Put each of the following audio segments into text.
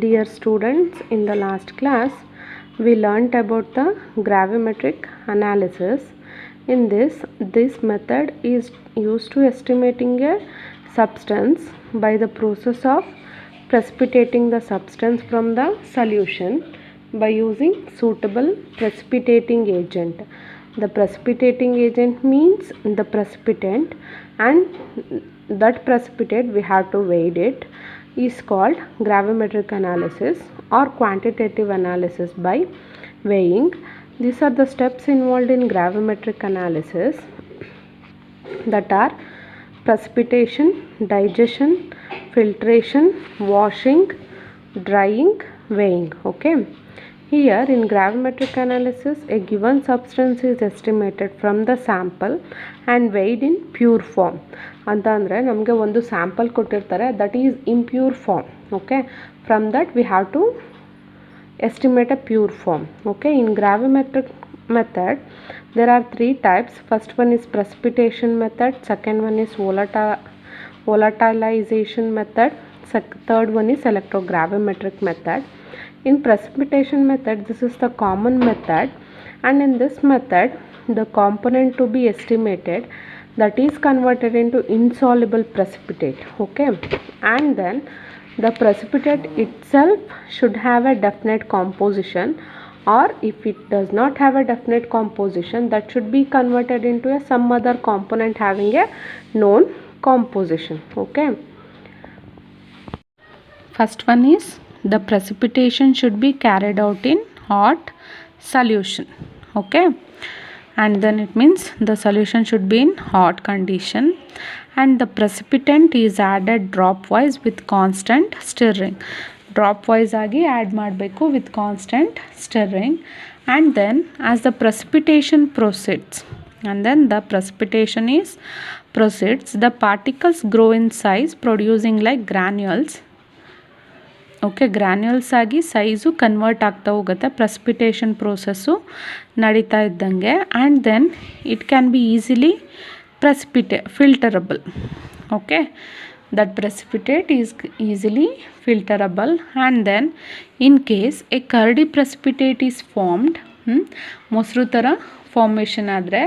Dear students, in the last class we learnt about the gravimetric analysis. In this method is used to estimating a substance by the process of precipitating the substance from the solution by using suitable precipitating agent. The precipitating agent means the precipitant, and that precipitate we have to weigh it, is called gravimetric analysis or quantitative analysis by weighing. These are the steps involved in gravimetric analysis, that are precipitation, digestion, filtration, washing, drying, weighing. Okay. Here in gravimetric analysis, a given substance is estimated from the sample and weighed in pure form. ಅಂತ ಅಂದರೆ ನಮಗೆ ಒಂದು sample ಕೊಟ್ಟಿರ್ತಾರೆ, that is in pure form. Okay, from that we have to estimate a pure form. Okay, in gravimetric method there are three types. First one is precipitation method, second one is volatilization method, third one is electrogravimetric method. In precipitation method, this is the common method, and in this method the component to be estimated, that is converted into insoluble precipitate. Okay, and then the precipitate itself should have a definite composition, or if it does not have a definite composition, that should be converted into some other component having a known composition. Okay, first one is the precipitation should be carried out in hot solution. Okay, and then it means the solution should be in hot condition, and the precipitant is added drop wise with constant stirring. Drop wise agi add ಮಾಡಬೇಕು with constant stirring, and then as the precipitation proceeds, the particles grow in size, producing like granules. Okay, granules ಆಗಿ size convert ಆಗ್ತಾ ಹೋಗುತ್ತೆ precipitation process ನಡೀತಾ ಇದ್ದಂಗೆ, and then it can be easily filterable. Okay, that precipitate is easily filterable, and then in case a curdy precipitate is formed, ಮೊಸರು ಥರ formation ಆದರೆ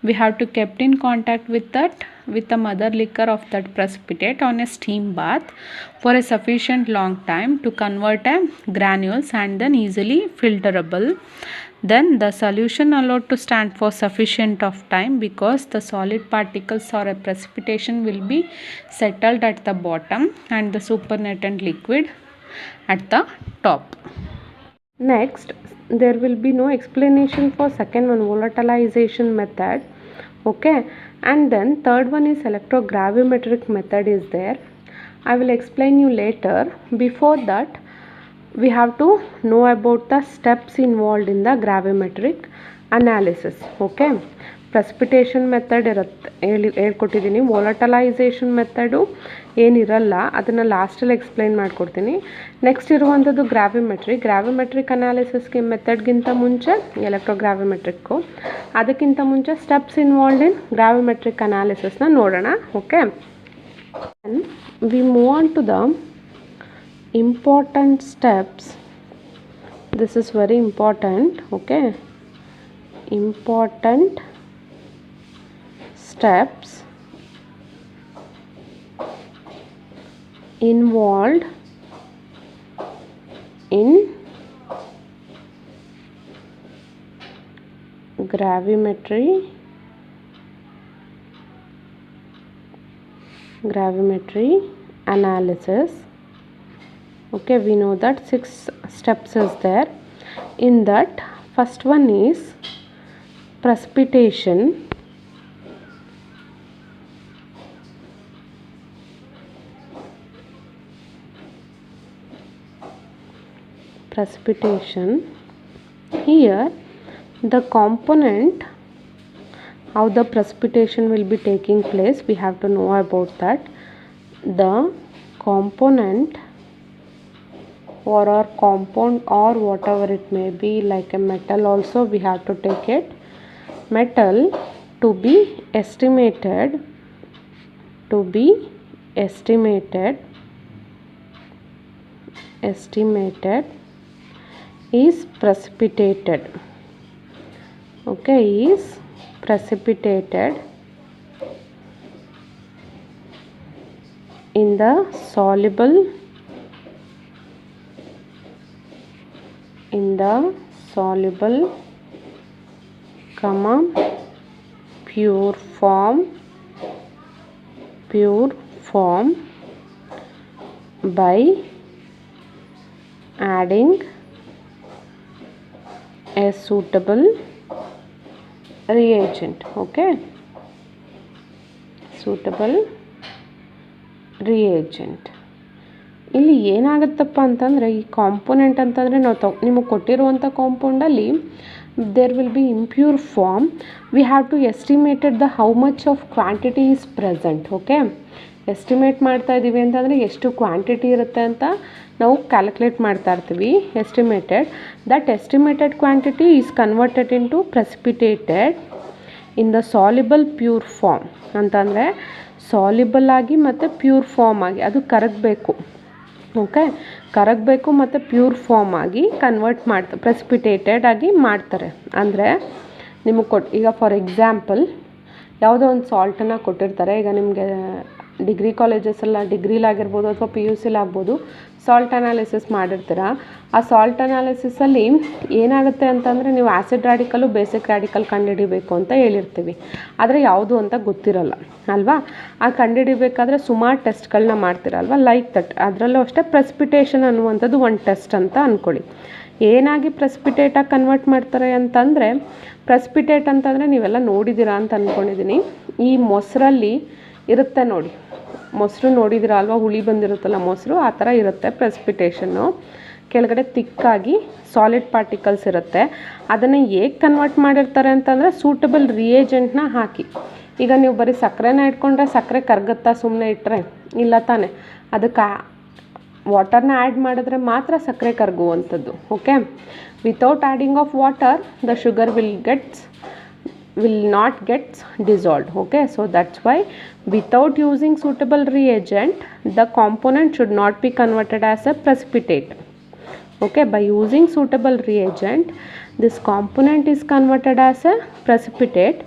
we have to kept in contact with the mother liquor of that precipitate on a steam bath for a sufficient long time to convert a granules and then easily filterable. Then the solution allowed to stand for sufficient of time, because the solid particles or a precipitation will be settled at the bottom and the supernatant liquid at the top. Next, there will be no explanation for second one, volatilization method. Okay, and then third one is electrogravimetric method is there. I will explain you later. Before that, we have to know about the steps involved in the gravimetric analysis. Okay, precipitation method ಇರುತ್ತೆ, ಹೇಳ್ಕೊಟ್ಟಿದ್ದೀನಿ. ವೋಲಟಲೈಸೇಷನ್ method ಏನಿರಲ್ಲ, ಅದನ್ನು ಲಾಸ್ಟಲ್ಲಿ explain ಮಾಡಿಕೊಡ್ತೀನಿ. Next ಇರುವಂಥದ್ದು ಗ್ರಾವಿಮೆಟ್ರಿಕ್ ಅನಾಲಿಸಿಸ್ಗೆ ಮೆಥಡ್ಗಿಂತ ಮುಂಚೆ ಎಲೆಕ್ಟ್ರೋಗ್ರಾವಿಮೆಟ್ರಿಕ್ಕು, ಅದಕ್ಕಿಂತ ಮುಂಚೆ steps involved in gravimetric ಅನಾಲಿಸಿಸ್ನ ನೋಡೋಣ. Okay, we move on to the important steps. This is very important. Okay, important steps involved in gravimetry analysis. Okay, we know that 6 steps is there. In that, first one is precipitation. Here the component, how the precipitation will be taking place, we have to know about that. The component or our compound or whatever it may be, like a metal also we have to take it. Metal to be estimated estimated is precipitated. Okay, is precipitated in the soluble pure form by adding a suitable reagent. Okay, suitable reagent. ಇಲ್ಲಿ ಏನಾಗುತ್ತಪ್ಪ ಅಂತಂದರೆ ಈ component ಅಂತಂದರೆ ನಾವು ನಿಮಗೆ ಕೊಟ್ಟಿರುವಂಥ ಕಾಂಪೌಂಡಲ್ಲಿ there will be impure form. We have to estimated the how much of quantity is present. Okay, estimate ಮಾಡ್ತಾ ಇದ್ದೀವಿ ಅಂತಂದರೆ ಎಷ್ಟು ಕ್ವಾಂಟಿಟಿ ಇರುತ್ತೆ ಅಂತ ನಾವು ಕ್ಯಾಲ್ಕುಲೇಟ್ ಮಾಡ್ತಾ ಇರ್ತೀವಿ. Estimated that estimated quantity is converted into precipitated in the soluble pure form. ಅಂತಂದರೆ ಸಾಲ್ಯುಬಲ್ ಆಗಿ ಮತ್ತು ಪ್ಯೂರ್ ಫಾರ್ಮ್ ಆಗಿ ಅದು ಕರಗಬೇಕು. ಓಕೆ, ಕರಗಬೇಕು ಮತ್ತು ಪ್ಯೂರ್ ಫಾರ್ಮ್ ಆಗಿ ಕನ್ವರ್ಟ್ ಮಾಡ್ತಾರೆ, ಪ್ರೆಸಿಪಿಟೇಟೆಡ್ ಆಗಿ ಮಾಡ್ತಾರೆ. ಅಂದರೆ ನಿಮಗೆ ಈಗ ಫಾರ್ ಎಕ್ಸಾಂಪಲ್ ಯಾವುದೋ ಒಂದು ಸಾಲ್ಟನ್ನು ಕೊಟ್ಟಿರ್ತಾರೆ. ಈಗ ನಿಮಗೆ ಡಿಗ್ರಿ ಕಾಲೇಜಸ್ಸೆಲ್ಲ ಡಿಗ್ರಿಲಾಗಿರ್ಬೋದು ಅಥವಾ ಪಿ ಯು ಸಿಲಾಗ್ಬೋದು ಸಾಲ್ಟ್ ಅನಾಲಿಸಿಸ್ ಮಾಡಿರ್ತೀರ. ಆ ಸಾಲ್ಟ್ ಅನಾಲಿಸಿಸಲ್ಲಿ ಏನಾಗುತ್ತೆ ಅಂತಂದರೆ ನೀವು ಆ್ಯಸಿಡ್ ರ್ಯಾಡಿಕಲ್ಲು ಬೇಸಿಕ್ ರ್ಯಾಡಿಕಲ್ ಕಂಡುಹಿಡಿಬೇಕು ಅಂತ ಹೇಳಿರ್ತೀವಿ. ಆದರೆ ಯಾವುದು ಅಂತ ಗೊತ್ತಿರಲ್ಲ ಅಲ್ವಾ. ಆ ಕಂಡುಹಿಡಿಬೇಕಾದ್ರೆ ಸುಮಾರು ಟೆಸ್ಟ್ಗಳನ್ನ ಮಾಡ್ತೀರಲ್ವ, ಲೈಕ್ ದಟ್. ಅದರಲ್ಲೂ ಅಷ್ಟೇ ಪ್ರೆಸಿಪಿಟೇಷನ್ ಅನ್ನುವಂಥದ್ದು ಒಂದು ಟೆಸ್ಟ್ ಅಂತ ಅಂದ್ಕೊಳ್ಳಿ. ಏನಾಗಿ ಪ್ರೆಸಿಪಿಟೇಟಾಗಿ ಕನ್ವರ್ಟ್ ಮಾಡ್ತಾರೆ ಅಂತಂದರೆ, ಪ್ರೆಸಿಪಿಟೇಟ್ ಅಂತಂದರೆ ನೀವೆಲ್ಲ ನೋಡಿದ್ದೀರಾ ಅಂತ ಅಂದ್ಕೊಂಡಿದ್ದೀನಿ. ಈ ಮೊಸರಲ್ಲಿ ಇರುತ್ತೆ ನೋಡಿ, ಮೊಸರು ನೋಡಿದ್ದೀರಾ ಅಲ್ವಾ, ಹುಳಿ ಬಂದಿರುತ್ತಲ್ಲ ಮೊಸರು, ಆ ಥರ ಇರುತ್ತೆ ಪ್ರೆಸಿಪಿಟೇಷನ್ನು. ಕೆಳಗಡೆ ತಿಕ್ಕಾಗಿ ಸಾಲಿಡ್ ಪಾರ್ಟಿಕಲ್ಸ್ ಇರುತ್ತೆ. ಅದನ್ನು ಹೇಗೆ ಕನ್ವರ್ಟ್ ಮಾಡಿರ್ತಾರೆ ಅಂತಂದರೆ ಸೂಟಬಲ್ ರಿಯೇಜೆಂಟ್ನ ಹಾಕಿ. ಈಗ ನೀವು ಬರೀ ಸಕ್ಕರೆನ ಇಟ್ಕೊಂಡ್ರೆ ಸಕ್ಕರೆ ಕರಗುತ್ತಾ ಸುಮ್ಮನೆ ಇಟ್ಟರೆ? ಇಲ್ಲ ತಾನೆ. ಅದಕ್ಕೆ ವಾಟರ್ನ ಆ್ಯಡ್ ಮಾಡಿದ್ರೆ ಮಾತ್ರ ಸಕ್ಕರೆ ಕರಗುವಂಥದ್ದು. Okay, without adding of water the sugar will not get dissolved. Okay, so that's why without using suitable reagent the component should not be converted as a precipitate. Okay, by using suitable reagent this component is converted as a precipitate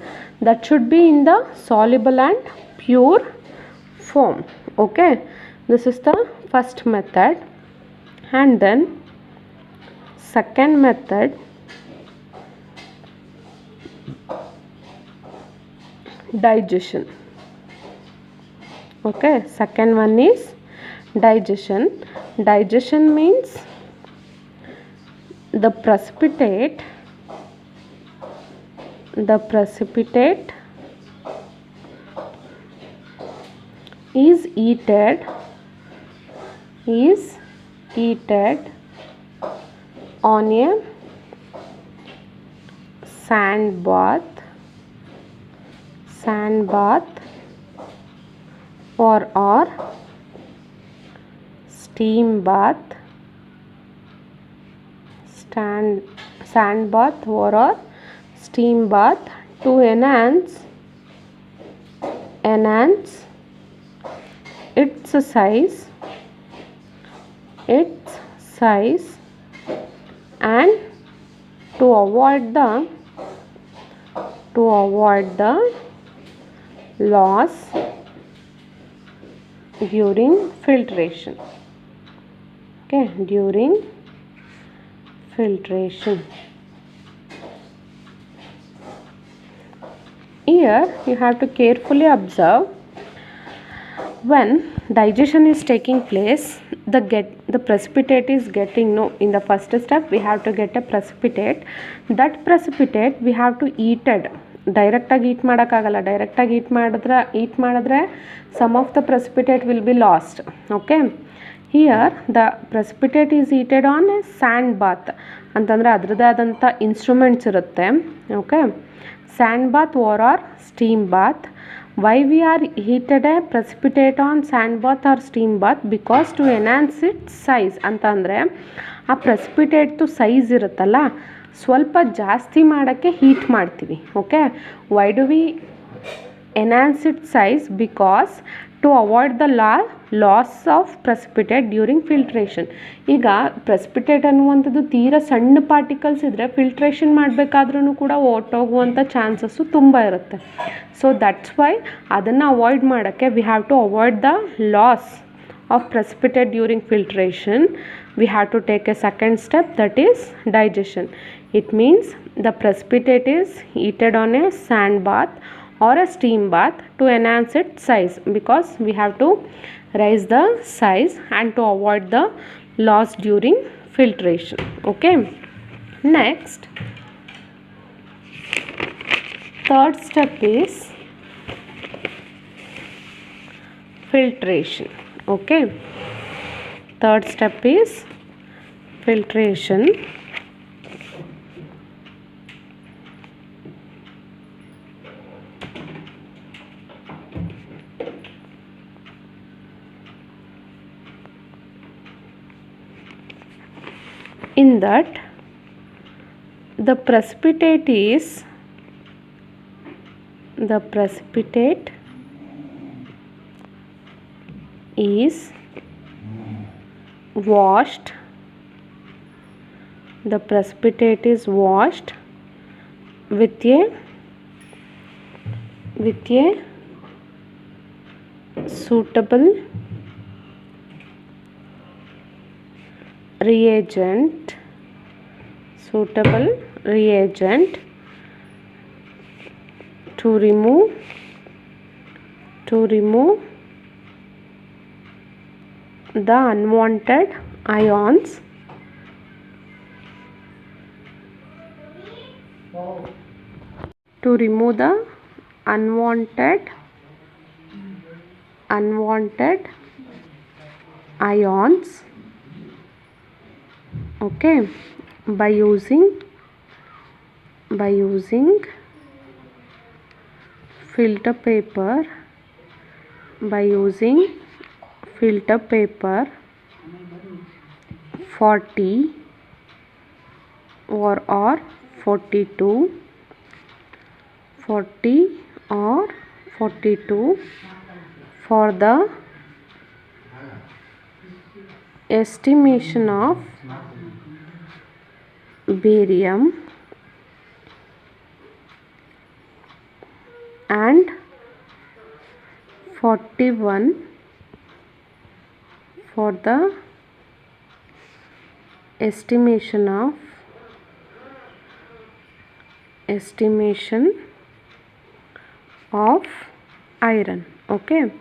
that should be in the soluble and pure form. Okay, this is the first method. And then second method, digestion. Okay, second one is digestion. Digestion means the precipitate is heated on a sand bath or steam bath, sand bath or steam bath to enhance its size and to avoid the loss during filtration. Okay, during filtration. Here you have to carefully observe when digestion is taking place, the precipitate is getting, no, in the first step we have to get a precipitate. That precipitate we have to heated. ಡೈರೆಕ್ಟಾಗಿ heat ಮಾಡೋಕ್ಕಾಗಲ್ಲ. ಡೈರೆಕ್ಟಾಗಿ heat ಮಾಡಿದ್ರೆ some of the precipitate will be lost. Okay, here the precipitate is heated on a sand bath ಅಂತಂದರೆ ಅದರದ್ದೇ ಆದಂಥ instruments ಇರುತ್ತೆ. Okay, sand bath or steam bath. Why we are heated a precipitate on sand bath or steam bath? Because to enhance it size. ಅಂತಂದರೆ ಆ ಪ್ರೆಸಿಪಿಟೇಟ್ದು size ಇರುತ್ತಲ್ಲ ಸ್ವಲ್ಪ ಜಾಸ್ತಿ ಮಾಡೋಕ್ಕೆ ಹೀಟ್ ಮಾಡ್ತೀವಿ. Okay, why do we enhance it size? Because to avoid the loss of precipitate during filtration. ಈಗ precipitate ಅನ್ನುವಂಥದ್ದು ತೀರಾ ಸಣ್ಣ ಪಾರ್ಟಿಕಲ್ಸ್ ಇದ್ದರೆ ಫಿಲ್ಟ್ರೇಷನ್ ಮಾಡಬೇಕಾದ್ರೂ ಕೂಡ ಹೊರ್ಟೋಗುವಂಥ ಚಾನ್ಸಸ್ಸು ತುಂಬ ಇರುತ್ತೆ. ಸೊ ದಟ್ಸ್ ವೈ ಅದನ್ನು ಅವಾಯ್ಡ್ ಮಾಡೋಕ್ಕೆ we have to avoid the loss of precipitate during filtration. We have to take a second step, that is digestion. It means the precipitate is heated on a sand bath or a steam bath to enhance its size, because we have to raise the size and to avoid the loss during filtration. Okay, next third step is filtration. Okay, third step is filtration. In that the precipitate is washed. The precipitate is washed with a suitable reagent to remove the unwanted ions okay, by using filter paper, 40 or 42 for the estimation of barium and 41 for the estimation of iron. Okay,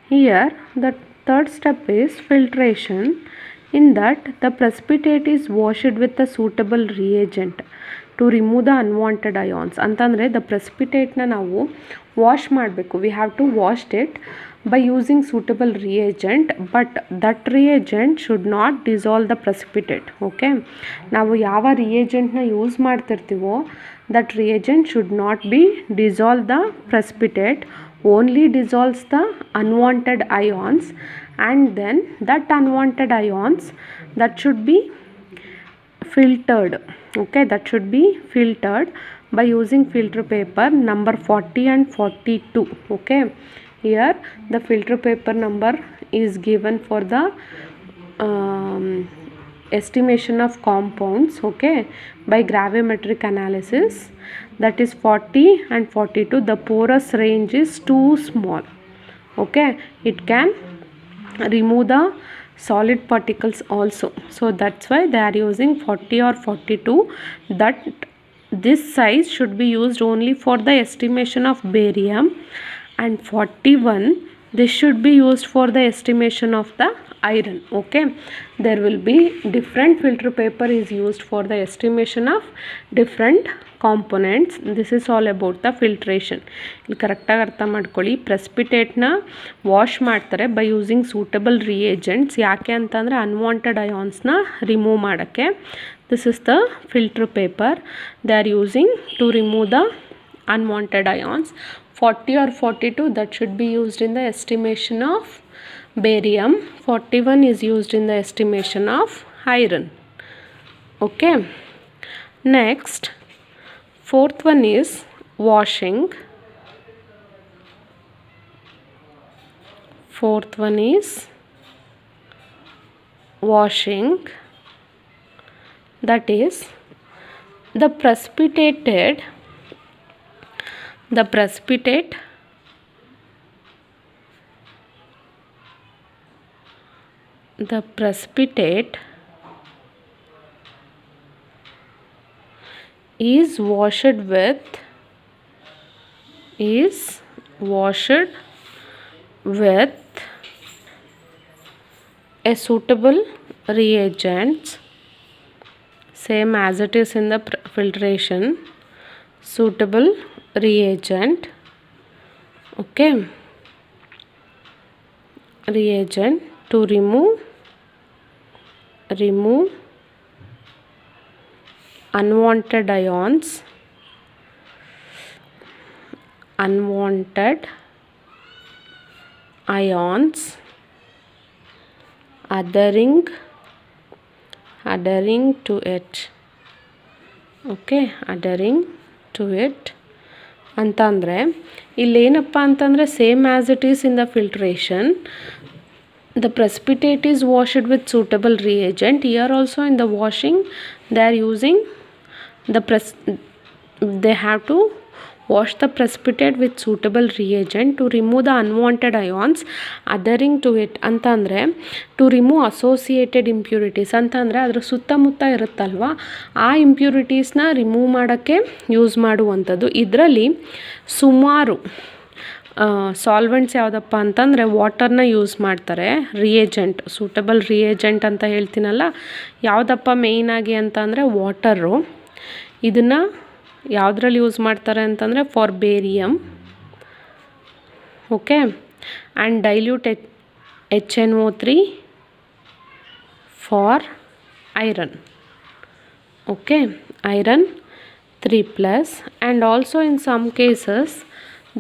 here the third step is filtration. In that the precipitate is washed with a suitable reagent to remove the unwanted ions. ಅಂತಂದರೆ the precipitate ನಾವು wash ಮಾಡಬೇಕು. we have to wash it by using suitable reagent, but that reagent should not dissolve the precipitate. Okay, ನಾವು ಯಾವ ರಿಯೇಜೆಂಟ್ನ use ಮಾಡ್ತಿರ್ತೀವೋ that reagent should not be dissolve the precipitate, only dissolves the unwanted ions, and then that unwanted ions that should be filtered. Okay, that should be filtered by using filter paper number 40 and 42. Okay, here the filter paper number is given for the estimation of compounds, okay, by gravimetric analysis, that is 40 and 42. the porous range is too small. Okay, it can remove the solid particles also, so that's why they are using 40 or 42. that this size should be used only for the estimation of barium, and 41 this should be used for the estimation of the iron. Okay, there will be different filter paper is used for the estimation of different components. this is all about the filtration. ಇಲ್ಲಿ ಕರೆಕ್ಟಾಗಿ ಅರ್ಥ ಮಾಡ್ಕೊಳ್ಳಿ, ಪ್ರೆಸಿಪಿಟೇಟ್ನ wash ಮಾಡ್ತಾರೆ by using suitable reagents. ಯಾಕೆ ಅಂತಂದರೆ unwanted ಅಯಾನ್ಸ್ನ remove ಮಾಡೋಕ್ಕೆ. this is the filter paper they are using to remove the unwanted ions. 40 or 42 that should be used in the estimation of barium. 41 is used in the estimation of iron. Okay, next fourth one is Fourth one is washing. That is, the precipitate is washed with a suitable reagent, same as it is in the filtration, suitable reagent, okay, reagent to remove unwanted ions, adhering to it, okay, adhering to it ಅಂತಂದರೆ ಇಲ್ಲೇನಪ್ಪ ಅಂತಂದರೆ same as it is in the filtration, the precipitate is washed with suitable reagent. Here also in the washing they are using they have to wash the precipitate with suitable reagent to remove the unwanted ions adhering to it ಅಂತಂದರೆ to remove associated impurities ಅಂತಂದರೆ ಅದರ ಸುತ್ತಮುತ್ತ ಇರುತ್ತಲ್ವ ಆ ಇಂಪ್ಯೂರಿಟೀಸ್ನ remove ಮಾಡೋಕ್ಕೆ use ಮಾಡುವಂಥದ್ದು. ಇದರಲ್ಲಿ ಸುಮಾರು ಸಾಲ್ವೆಂಟ್ಸ್ ಯಾವುದಪ್ಪ ಅಂತಂದರೆ ವಾಟರ್ನ ಯೂಸ್ ಮಾಡ್ತಾರೆ, ರಿಯೇಜೆಂಟ್, ಸೂಟಬಲ್ ರಿಯೇಜೆಂಟ್ ಅಂತ ಹೇಳ್ತೀನಲ್ಲ, ಯಾವುದಪ್ಪ ಮೇಯ್ನಾಗಿ ಅಂತ ಅಂದರೆ ವಾಟರು. ಇದನ್ನು ಯಾವುದ್ರಲ್ಲಿ ಯೂಸ್ ಮಾಡ್ತಾರೆ ಅಂತಂದರೆ for barium, okay, and dilute HNO3 for iron, okay, iron 3+, and also in some cases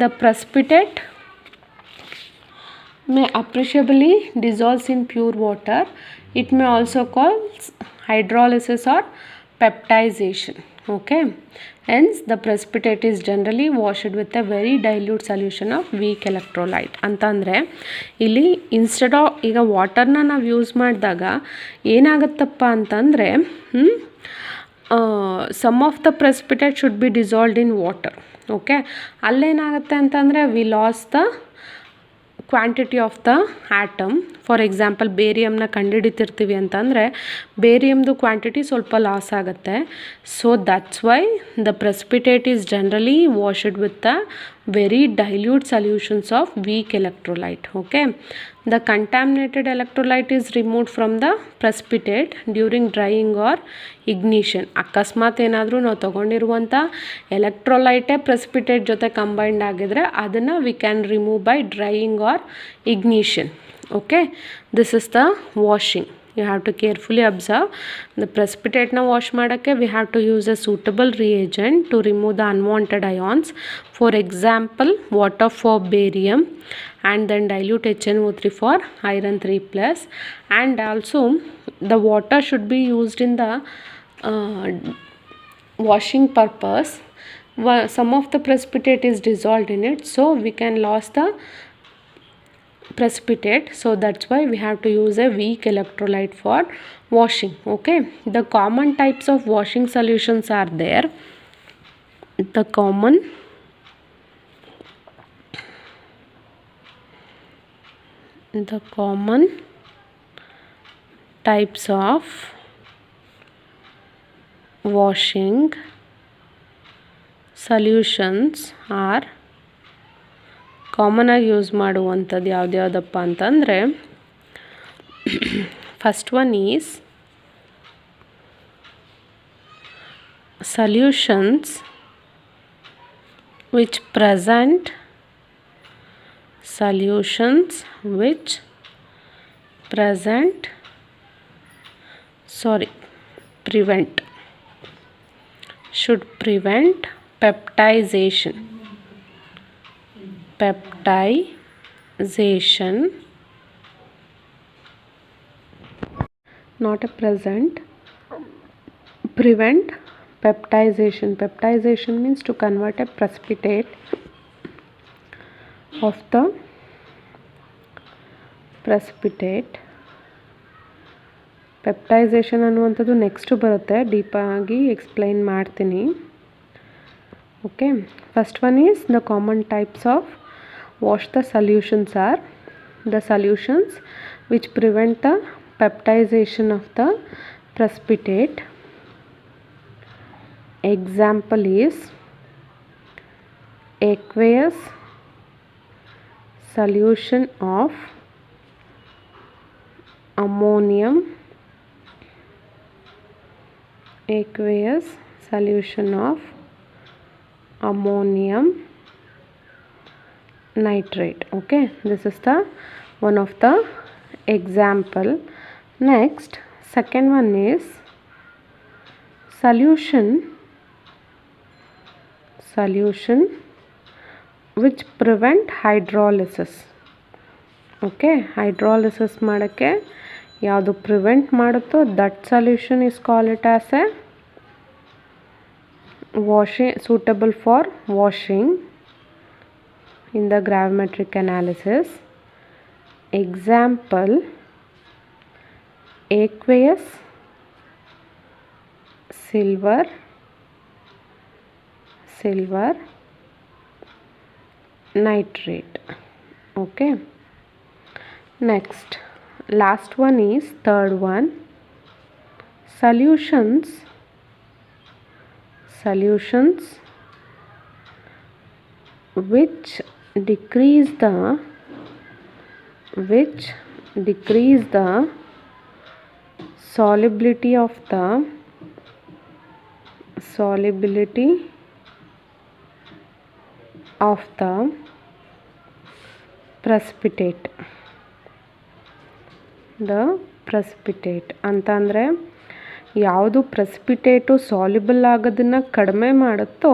the precipitate may appreciably dissolve in pure water. It may also cause hydrolysis or peptization, okay. Hence the precipitate is generally washed with a very dilute solution of weak electrolyte. ಅಂತಂದರೆ ಇಲ್ಲಿ instead of ಈಗ ವಾಟರ್ನ ನಾವು use ಮಾಡಿದಾಗ ಏನಾಗುತ್ತಪ್ಪ ಅಂತಂದರೆ some of the precipitate should be dissolved in water, okay. ಅಲ್ಲೇನಾಗುತ್ತೆ ಅಂತಂದರೆ we loss the quantity of the atom. For example ಬೇರಿಯಮ್ನ ಕಂಡುಹಿಡಿತಿರ್ತೀವಿ ಅಂತಂದರೆ ಬೇರಿಯಮ್ದು ಕ್ವಾಂಟಿಟಿ ಸ್ವಲ್ಪ ಲಾಸ್ ಆಗುತ್ತೆ. So that's why the precipitate is generally washed with the very dilute solutions of weak electrolyte, okay. The contaminated electrolyte is removed from the precipitate during drying or ignition. ಅಕಸ್ಮಾತ್ ಏನಾದರೂ ನಾವು ತೊಗೊಂಡಿರುವಂಥ ಎಲೆಕ್ಟ್ರೋಲೈಟೇ precipitate ಜೊತೆ combined ಆಗಿದ್ರೆ ಅದನ್ನು we can remove by drying or ignition, okay. This is the washing. You have to carefully observe the precipitate na wash ಮಾಡೋಕ್ಕೆ we have to use a suitable reagent to remove the unwanted ions. For example, water for barium, and then dilute HNO3 for iron 3+, and also the water should be used in the washing purpose. Some of the precipitate is dissolved in it, so we can lose the precipitate. So that's why we have to use a weak electrolyte for washing, okay. The common types of washing solutions are there. The common types of washing solutions are, common ಆಗಿ use ಮಾಡುವಂಥದ್ದು ಯಾವುದ್ಯಾವುದಪ್ಪ ಅಂತಂದರೆ first one is solutions which prevent should prevent peptization, not a present, prevent peptization. Peptization means to convert a precipitate of the precipitate. Peptization ಅನ್ನುವಂಥದ್ದು next ಬರುತ್ತೆ, ಡೀಪಾಗಿ explain ಮಾಡ್ತೀನಿ. Okay, first one is the common types of wash the solutions are the solutions which prevent the peptization of the precipitate. Example is aqueous solution of ammonium, aqueous solution of ammonium nitrate. Okay, this is the one of the example. Next, second one is solution which prevent hydrolysis. Okay, hydrolysis ಮಾಡೋಕ್ಕೆ ಯಾವುದು prevent ಮಾಡುತ್ತೋ that solution is called it as a washing, suitable for washing in the gravimetric analysis. Example, aqueous silver nitrate. Okay, next, last one is third one, solutions which decrease the solubility of the precipitate. ಅಂತಂದರೆ ಯಾವುದು ಪ್ರೆಸಿಪಿಟೇಟು soluble ಆಗೋದನ್ನು ಕಡಿಮೆ ಮಾಡುತ್ತೋ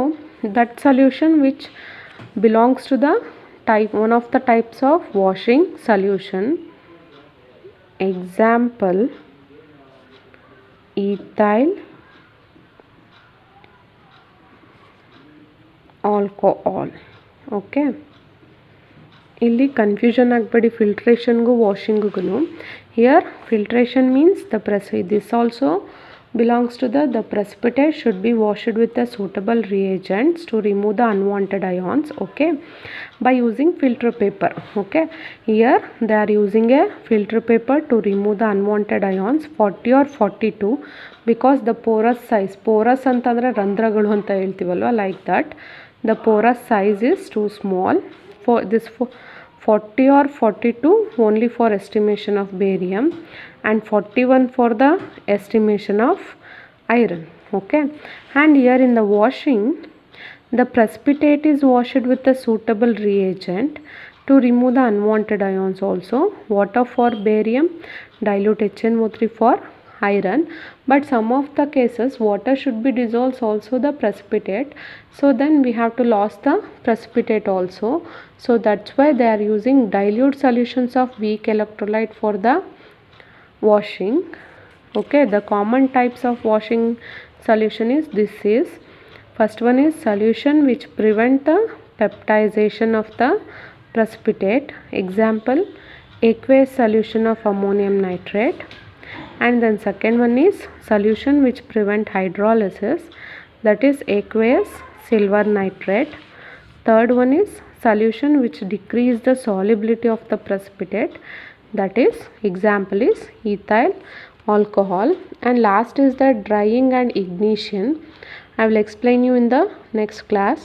that solution which belongs to the type, one of the types of washing solution. Example, ethyl alcohol. Okay, ಇಲ್ಲಿ confusion ಆಗಬೇಡಿ ಫಿಲ್ಟ್ರೇಷನ್ಗೂ ವಾಷಿಂಗ್ಗೂ. Here filtration means this also belongs to the precipitate should be washed with the suitable reagents to remove the unwanted ions, okay, by using filter paper. Okay, here they are using a filter paper to remove the unwanted ions 40 or 42 because the porous size, porous ಅಂತಂದರೆ ರಂಧ್ರಗಳು ಅಂತ ಹೇಳ್ತೀವಲ್ವ, like that the porous size is too small for this 40 or 42 only for estimation of barium and 41 for the estimation of iron. Okay, and here in the washing the precipitate is washed with a suitable reagent to remove the unwanted ions also. Water for barium, dilute HNO3 for iron, but some of the cases water should be dissolved also the precipitate, so then we have to lose the precipitate also, so that's why they are using dilute solutions of weak electrolyte for the washing. Okay, the common types of washing solution is first one is solution which prevent the peptization of the precipitate. Example, aqueous solution of ammonium nitrate. And then second one is solution which prevent hydrolysis, that is aqueous silver nitrate. Third one is solution which decrease the solubility of the precipitate, that is example is ethyl alcohol. And last is the drying and ignition. I will explain you in the next class.